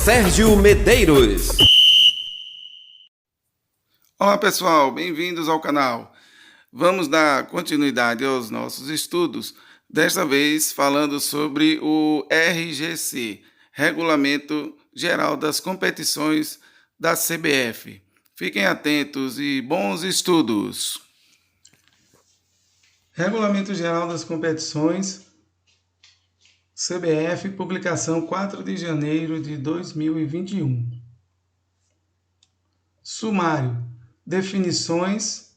Sérgio Medeiros. Olá pessoal, bem-vindos ao canal. Vamos dar continuidade aos nossos estudos, desta vez falando sobre o RGC, Regulamento Geral das Competições da CBF. Fiquem atentos e bons estudos. Regulamento Geral das Competições, CBF, publicação 4 de janeiro de 2021. Sumário: definições,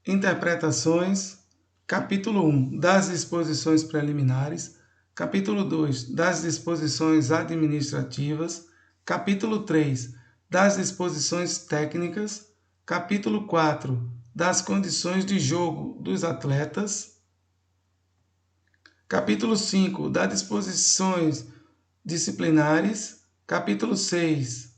interpretações, capítulo 1, das disposições preliminares, capítulo 2, das disposições administrativas, capítulo 3, das disposições técnicas, capítulo 4, das condições de jogo dos atletas, capítulo 5, das disposições disciplinares, capítulo 6,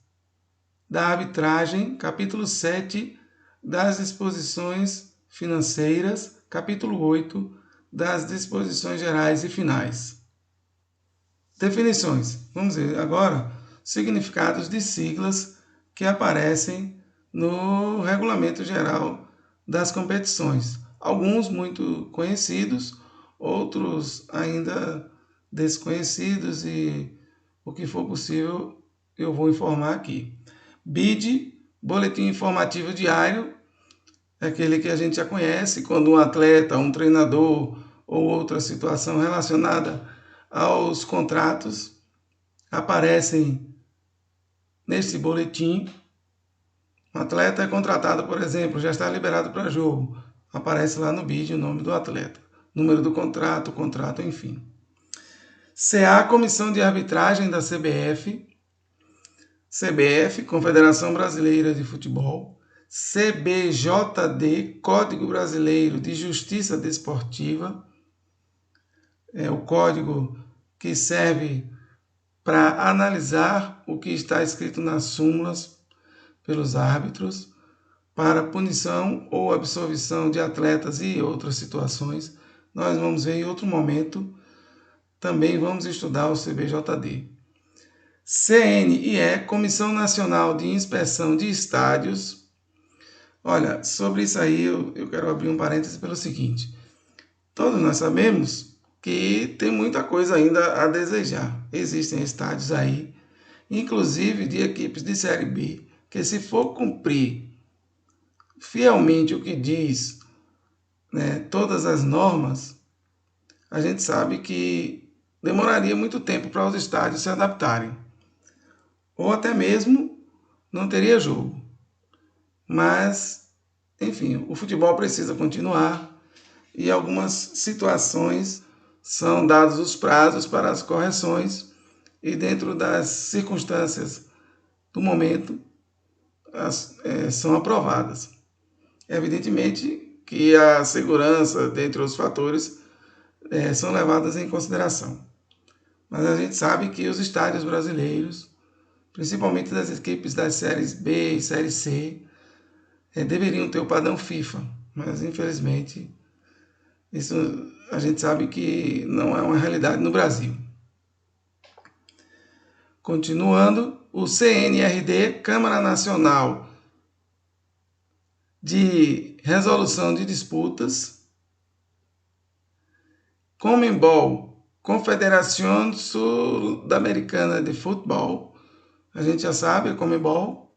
da arbitragem, capítulo 7, das disposições financeiras, capítulo 8, das disposições gerais e finais. Definições. Vamos ver agora significados de siglas que aparecem no Regulamento Geral das Competições. Alguns muito conhecidos, outros ainda desconhecidos e o que for possível eu vou informar aqui. BID, Boletim Informativo Diário, é aquele que a gente já conhece, quando um atleta, um treinador ou outra situação relacionada aos contratos aparecem neste boletim. Um atleta é contratado, por exemplo, já está liberado para jogo, aparece lá no BID o nome do atleta, número do contrato, enfim. CA, Comissão de Arbitragem da CBF, Confederação Brasileira de Futebol, CBJD, Código Brasileiro de Justiça Desportiva, é o código que serve para analisar o que está escrito nas súmulas pelos árbitros, para punição ou absolvição de atletas e outras situações. Nós vamos ver em outro momento, também vamos estudar o CBJD. CNIE, Comissão Nacional de Inspeção de Estádios. Olha, sobre isso aí eu quero abrir um parêntese pelo seguinte. Todos nós sabemos que tem muita coisa ainda a desejar. Existem estádios aí, inclusive de equipes de Série B, que se for cumprir fielmente o que diz, todas as normas, a gente sabe que demoraria muito tempo para os estádios se adaptarem. Ou até mesmo não teria jogo. Mas, enfim, o futebol precisa continuar e algumas situações são dados os prazos para as correções e dentro das circunstâncias do momento são aprovadas. Evidentemente que a segurança, dentre os fatores, são levadas em consideração. Mas a gente sabe que os estádios brasileiros, principalmente das equipes das séries B e série C, deveriam ter o padrão FIFA, mas infelizmente isso a gente sabe que não é uma realidade no Brasil. Continuando, o CNRD, Câmara Nacional de Resolução de Disputas, Conmebol, Confederação Sul-Americana de Futebol, a gente já sabe, a Conmebol.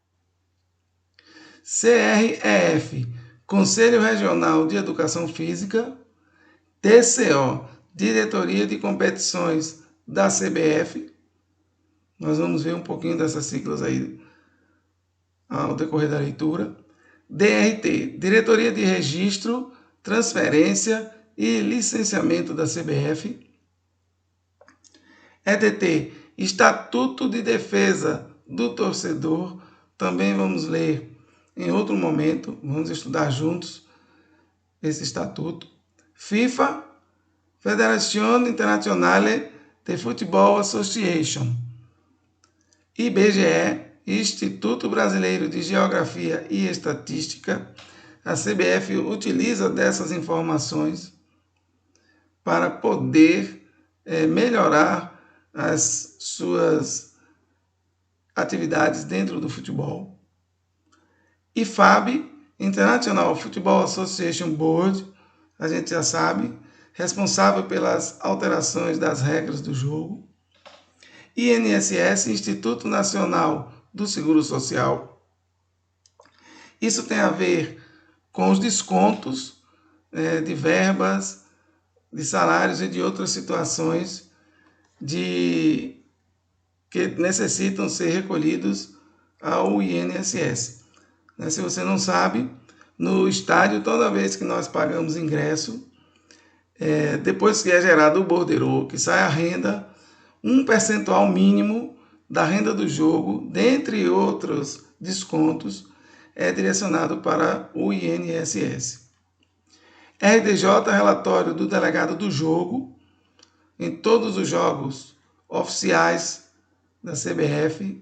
CREF, Conselho Regional de Educação Física. TCO, Diretoria de Competições da CBF. Nós vamos ver um pouquinho dessas siglas aí ao decorrer da leitura. DRT, Diretoria de Registro, Transferência e Licenciamento da CBF. EDT, Estatuto de Defesa do Torcedor. Também vamos ler em outro momento, vamos estudar juntos esse estatuto. FIFA, Federazione Internazionale de Football Association. IBGE, Instituto Brasileiro de Geografia e Estatística. A CBF utiliza dessas informações para poder melhorar as suas atividades dentro do futebol. IFAB, International Football Association Board, a gente já sabe, responsável pelas alterações das regras do jogo. INSS, Instituto Nacional do Seguro Social. Isso tem a ver com os descontos de verbas, de salários e de outras situações que necessitam ser recolhidos ao INSS. Se você não sabe, no estádio, toda vez que nós pagamos ingresso, depois que é gerado o borderô, que sai a renda, um percentual mínimo da renda do jogo, dentre outros descontos, é direcionado para o INSS. RDJ, relatório do delegado do jogo, em todos os jogos oficiais da CBF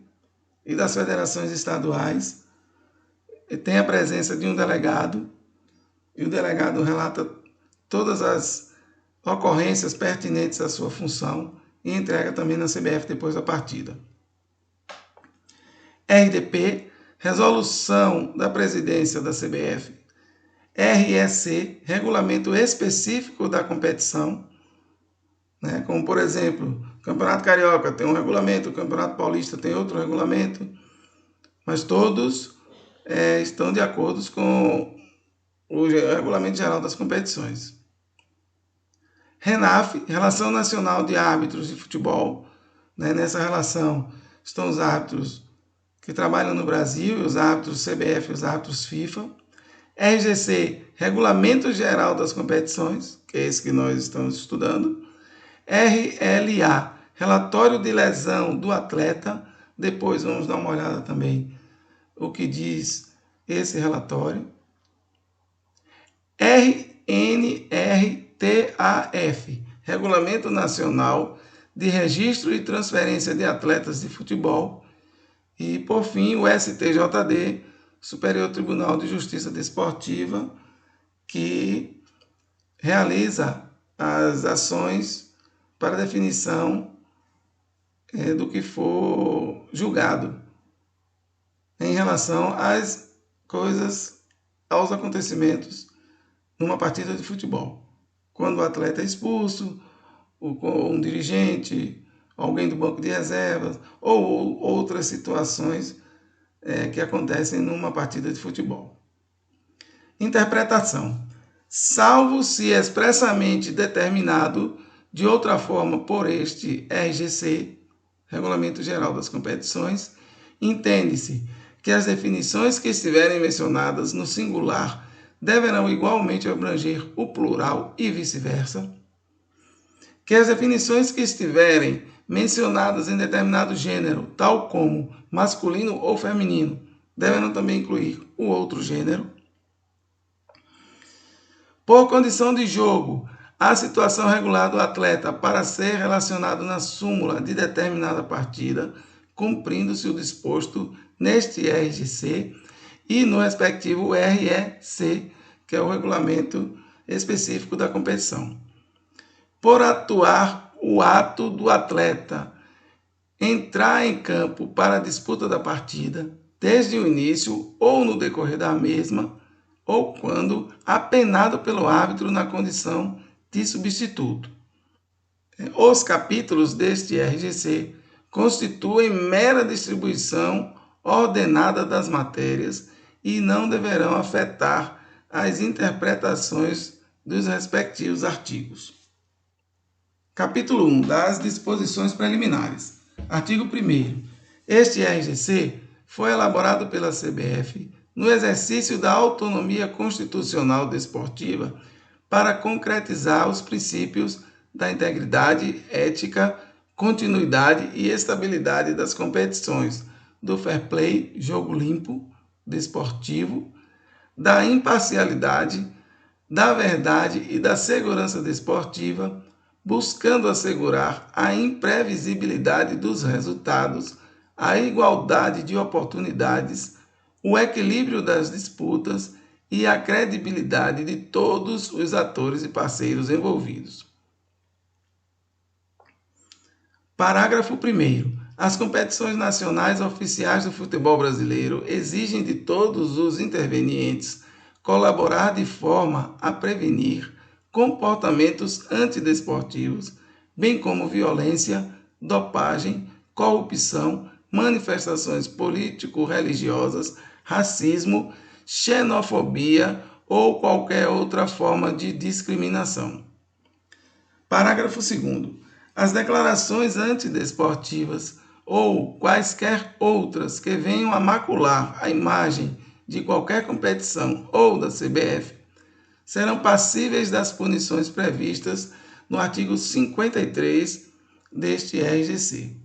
e das federações estaduais, tem a presença de um delegado, e o delegado relata todas as ocorrências pertinentes à sua função e entrega também na CBF depois da partida. RDP, resolução da presidência da CBF. REC, regulamento específico da competição, como por exemplo, o Campeonato Carioca tem um regulamento, o Campeonato Paulista tem outro regulamento, mas todos estão de acordo com o Regulamento Geral das Competições. RENAF, Relação Nacional de Árbitros de Futebol. Nessa relação estão os árbitros que trabalham no Brasil, e os árbitros CBF e os árbitros FIFA. RGC, Regulamento Geral das Competições, que é esse que nós estamos estudando. RLA, Relatório de Lesão do Atleta. Depois vamos dar uma olhada também o que diz esse relatório. RNRTAF, Regulamento Nacional de Registro e Transferência de Atletas de Futebol. E, por fim, o STJD, Superior Tribunal de Justiça Desportiva, que realiza as ações para definição do que for julgado em relação às coisas, aos acontecimentos numa partida de futebol. Quando o atleta é expulso, um dirigente, alguém do banco de reservas, ou outras situações que acontecem numa partida de futebol. Interpretação. Salvo se expressamente determinado de outra forma por este RGC, Regulamento Geral das Competições, entende-se que as definições que estiverem mencionadas no singular deverão igualmente abranger o plural e vice-versa, que as definições que estiverem mencionadas em determinado gênero, tal como masculino ou feminino, deverão também incluir o outro gênero. Por condição de jogo, a situação regular do atleta para ser relacionado na súmula de determinada partida, cumprindo-se o disposto neste RGC e no respectivo REC, que é o regulamento específico da competição. Por atuar o ato do atleta entrar em campo para a disputa da partida, desde o início ou no decorrer da mesma, ou quando apenado pelo árbitro na condição de substituto. Os capítulos deste RGC constituem mera distribuição ordenada das matérias e não deverão afetar as interpretações dos respectivos artigos. Capítulo 1. Das disposições preliminares. Artigo 1º. Este RGC foi elaborado pela CBF no exercício da autonomia constitucional desportiva para concretizar os princípios da integridade, ética, continuidade e estabilidade das competições, do fair play, jogo limpo, desportivo, da imparcialidade, da verdade e da segurança desportiva, buscando assegurar a imprevisibilidade dos resultados, a igualdade de oportunidades, o equilíbrio das disputas e a credibilidade de todos os atores e parceiros envolvidos. Parágrafo 1º. As competições nacionais oficiais do futebol brasileiro exigem de todos os intervenientes colaborar de forma a prevenir comportamentos antidesportivos, bem como violência, dopagem, corrupção, manifestações político-religiosas, racismo, xenofobia ou qualquer outra forma de discriminação. Parágrafo 2º. As declarações antidesportivas ou quaisquer outras que venham a macular a imagem de qualquer competição ou da CBF serão passíveis das punições previstas no artigo 53 deste RGC.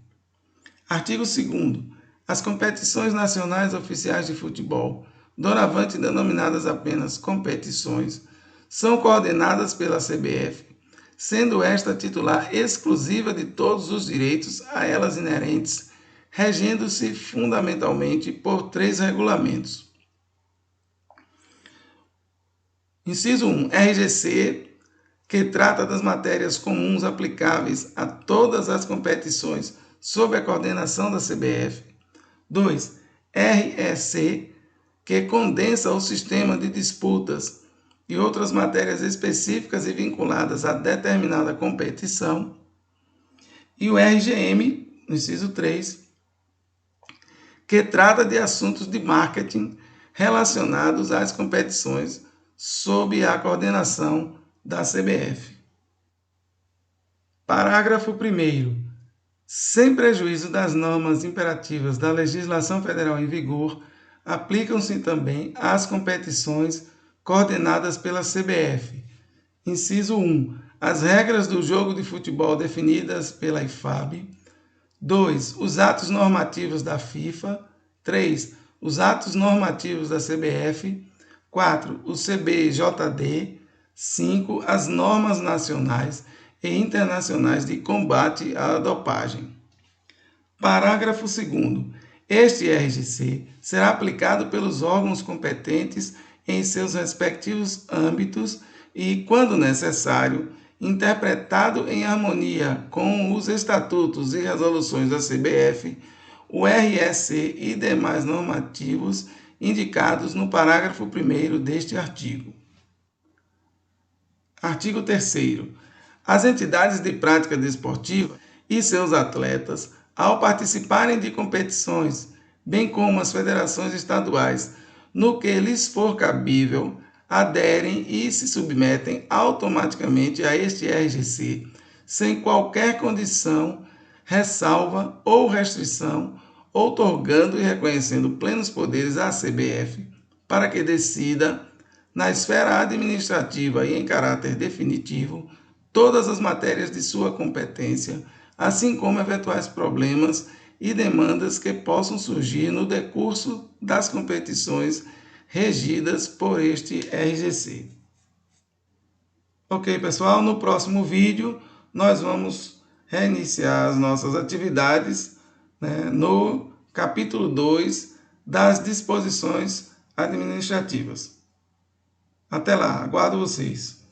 Artigo 2º. As competições nacionais oficiais de futebol, doravante denominadas apenas competições, são coordenadas pela CBF, sendo esta titular exclusiva de todos os direitos a elas inerentes, regendo-se fundamentalmente por 3 regulamentos. Inciso 1. RGC, que trata das matérias comuns aplicáveis a todas as competições sob a coordenação da CBF. 2. REC, que condensa o sistema de disputas e outras matérias específicas e vinculadas a determinada competição. E o RGM, no inciso 3, que trata de assuntos de marketing relacionados às competições sob a coordenação da CBF. Parágrafo 1º. Sem prejuízo das normas imperativas da legislação federal em vigor, aplicam-se também às competições coordenadas pela CBF. Inciso 1. As regras do jogo de futebol definidas pela IFAB. 2. Os atos normativos da FIFA. 3. Os atos normativos da CBF. 4. O CBJD. 5. As normas nacionais e internacionais de combate à dopagem. Parágrafo 2º. Este RGC será aplicado pelos órgãos competentes em seus respectivos âmbitos e, quando necessário, interpretado em harmonia com os estatutos e resoluções da CBF, o REC e demais normativos indicados no parágrafo 1º deste artigo. Artigo 3º. As entidades de prática desportiva e seus atletas, ao participarem de competições, bem como as federações estaduais, no que lhes for cabível, aderem e se submetem automaticamente a este RGC, sem qualquer condição, ressalva ou restrição, outorgando e reconhecendo plenos poderes à CBF, para que decida, na esfera administrativa e em caráter definitivo, todas as matérias de sua competência, assim como eventuais problemas e demandas que possam surgir no decurso das competições regidas por este RGC. Ok, pessoal, no próximo vídeo nós vamos reiniciar as nossas atividades, no capítulo 2 das disposições administrativas. Até lá, aguardo vocês.